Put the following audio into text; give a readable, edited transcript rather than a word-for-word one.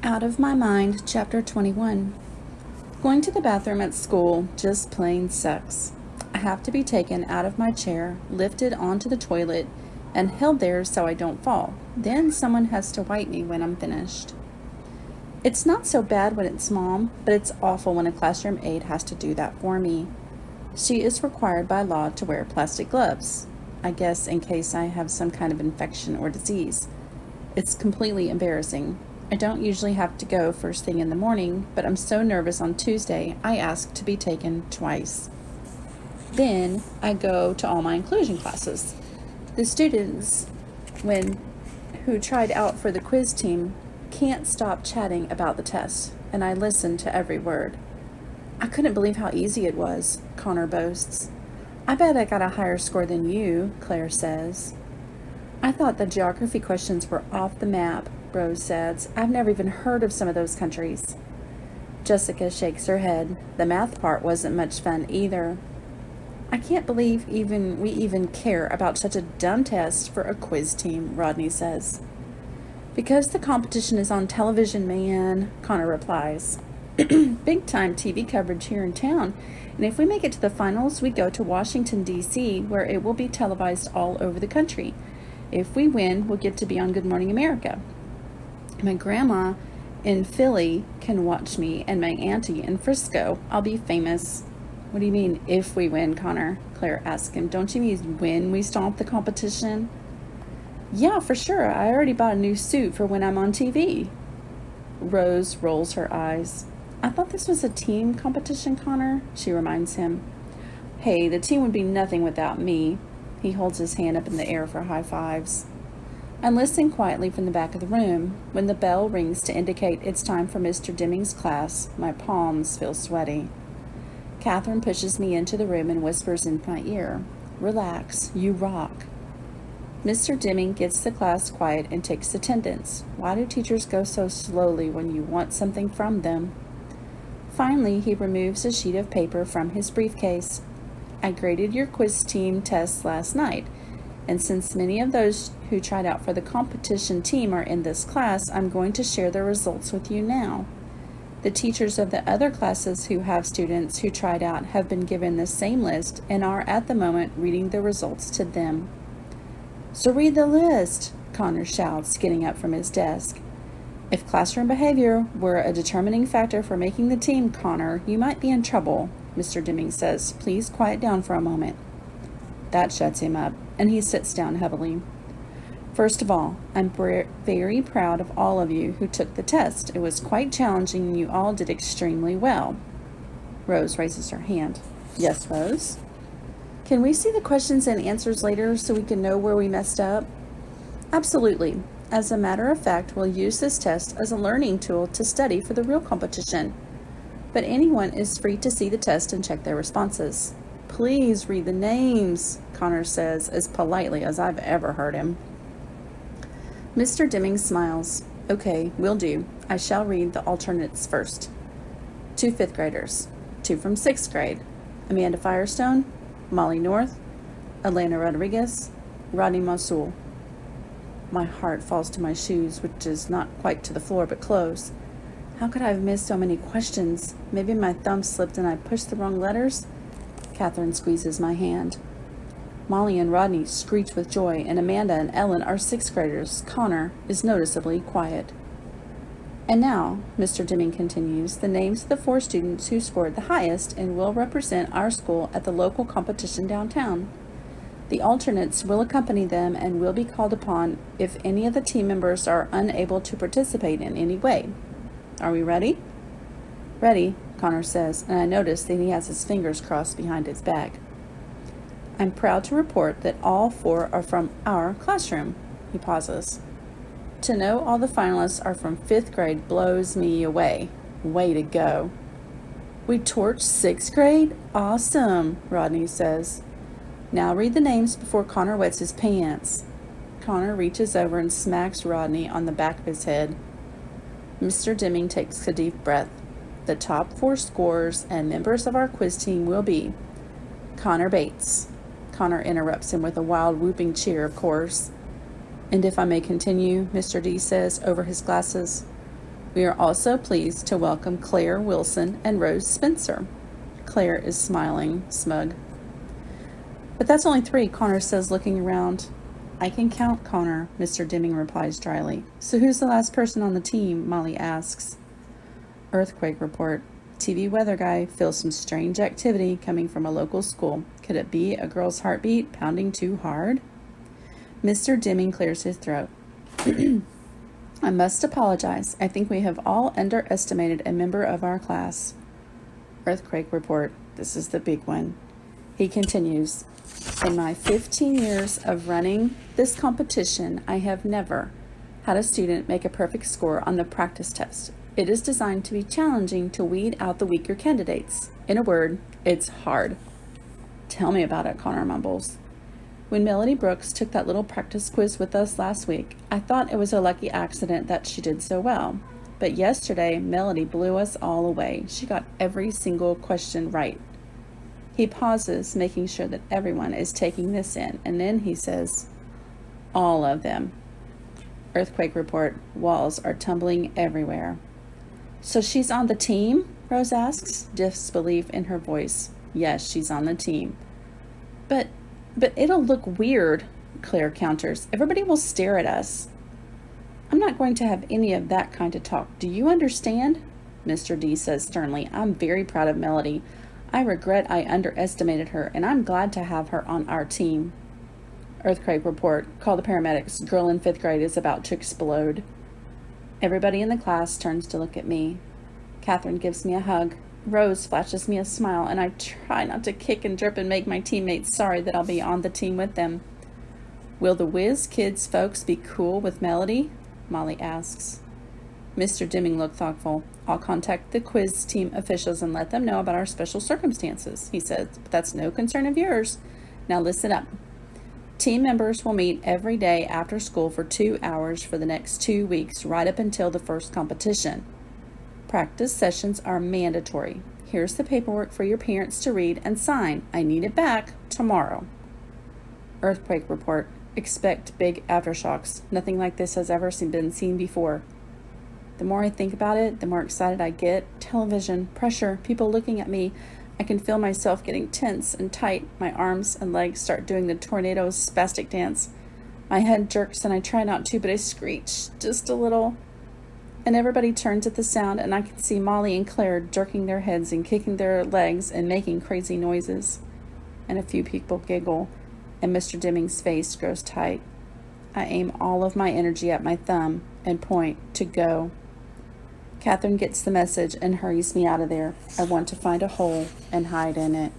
Out of My Mind, Chapter 21. Going to the bathroom at school just plain sucks. I have to be taken out of my chair, lifted onto the toilet, and held there so I don't fall. Then someone has to wipe me when I'm finished. It's not so bad when it's Mom, but it's awful when a classroom aide has to do that for me. She is required by law to wear plastic gloves, I guess in case I have some kind of infection or disease. It's completely embarrassing. I don't usually have to go first thing in the morning, but I'm so nervous on Tuesday, I ask to be taken twice. Then I go to all my inclusion classes. The students, who tried out for the quiz team, can't stop chatting about the test, and I listen to every word. I couldn't believe how easy it was, Connor boasts. I bet I got a higher score than you, Claire says. I thought the geography questions were off the map, Rose says. I've never even heard of some of those countries. Jessica shakes her head. The math part wasn't much fun either. I can't believe we even care about such a dumb test for a quiz team, Rodney says. Because the competition is on television, man, Connor replies. Big time TV coverage here in town, and if we make it to the finals, we go to Washington, D.C., where it will be televised all over the country. If we win, we'll get to be on Good Morning America. My grandma in Philly can watch me, and my auntie in Frisco. I'll be famous. What do you mean, if we win, Connor? Claire asked him. Don't you mean when we stomp the competition? Yeah, for sure. I already bought a new suit for when I'm on TV. Rose rolls her eyes. I thought this was a team competition, Connor, she reminds him. Hey, the team would be nothing without me. He holds his hand up in the air for high fives. I'm listening quietly from the back of the room. When the bell rings to indicate it's time for Mr. Deming's class, my palms feel sweaty. Catherine pushes me into the room and whispers in my ear, Relax, you rock. Mr. Deming gets the class quiet and takes attendance. Why do teachers go so slowly when you want something from them? Finally, he removes a sheet of paper from his briefcase. I graded your quiz team tests last night, and since many of those who tried out for the competition team are in this class, I'm going to share the results with you now. The teachers of the other classes who have students who tried out have been given the same list and are at the moment reading the results to them. So read the list, Connor shouts, getting up from his desk. If classroom behavior were a determining factor for making the team, Connor, you might be in trouble, Mr. Deming says. Please quiet down for a moment. That shuts him up, and he sits down heavily. First of all, I'm very proud of all of you who took the test. It was quite challenging, and you all did extremely well. Rose raises her hand. Yes, Rose? Can we see the questions and answers later so we can know where we messed up? Absolutely. As a matter of fact, we'll use this test as a learning tool to study for the real competition. But anyone is free to see the test and check their responses. Please read the names, Connor says, as politely as I've ever heard him. Mr. Deming smiles. Okay, will do. I shall read the alternates first. 2 fifth graders. 2 from 6th grade. Amanda Firestone, Molly North, Elena Rodriguez, Rodney Mosul. My heart falls to my shoes, which is not quite to the floor but close. How could I have missed so many questions? Maybe my thumb slipped and I pushed the wrong letters? Catherine squeezes my hand. Molly and Rodney screech with joy, and Amanda and Ellen are 6th graders. Connor is noticeably quiet. And now, Mr. Deming continues, the names of the 4 students who scored the highest and will represent our school at the local competition downtown. The alternates will accompany them and will be called upon if any of the team members are unable to participate in any way. Are we ready? Ready, Connor says, and I notice that he has his fingers crossed behind his back. I'm proud to report that all 4 are from our classroom. He pauses. To know all the finalists are from 5th grade blows me away. Way to go. We torched 6th grade? Awesome, Rodney says. Now read the names before Connor wets his pants. Connor reaches over and smacks Rodney on the back of his head. Mr. Deming takes a deep breath. The top 4 scorers and members of our quiz team will be Connor Bates. Connor interrupts him with a wild whooping cheer, of course. And if I may continue, Mr. D says over his glasses, We are also pleased to welcome Claire Wilson and Rose Spencer. Claire is smiling, smug. But that's only 3, Connor says, looking around. I can count, Connor, Mr. Deming replies dryly. So who's the last person on the team? Molly asks. Earthquake report. TV weather guy feels some strange activity coming from a local school. Could it be a girl's heartbeat pounding too hard? Mr. Deming clears his throat. I must apologize. I think we have all underestimated a member of our class. Earthquake report. This is the big one. He continues, in my 15 years of running this competition, I have never had a student make a perfect score on the practice test. It is designed to be challenging to weed out the weaker candidates. In a word, it's hard. Tell me about it, Connor mumbles. When Melody Brooks took that little practice quiz with us last week, I thought it was a lucky accident that she did so well. But yesterday, Melody blew us all away. She got every single question right. He pauses, making sure that everyone is taking this in, and then he says, all of them. Earthquake report. Walls are tumbling everywhere. So she's on the team? Rose asks, disbelief in her voice. Yes, she's on the team. But it'll look weird, Claire counters. Everybody will stare at us. I'm not going to have any of that kind of talk. Do you understand? Mr. D says sternly. I'm very proud of Melody. I regret I underestimated her, and I'm glad to have her on our team. Earthquake report. Call the paramedics. Girl in 5th grade is about to explode. Everybody in the class turns to look at me. Catherine gives me a hug. Rose flashes me a smile, and I try not to kick and drip and make my teammates sorry that I'll be on the team with them. Will the Whiz Kids folks be cool with Melody? Molly asks. Mr. Deming looked thoughtful. I'll contact the quiz team officials and let them know about our special circumstances, he said. But that's no concern of yours. Now listen up. Team members will meet every day after school for 2 hours for the next 2 weeks, right up until the first competition. Practice sessions are mandatory. Here's the paperwork for your parents to read and sign. I need it back tomorrow. Earthquake report. Expect big aftershocks. Nothing like this has ever been seen before. The more I think about it, the more excited I get. Television, pressure, people looking at me. I can feel myself getting tense and tight. My arms and legs start doing the tornado's spastic dance. My head jerks and I try not to, but I screech just a little. And everybody turns at the sound, and I can see Molly and Claire jerking their heads and kicking their legs and making crazy noises. And a few people giggle, and Mr. Deming's face grows tight. I aim all of my energy at my thumb and point to go. Catherine gets the message and hurries me out of there. I want to find a hole and hide in it.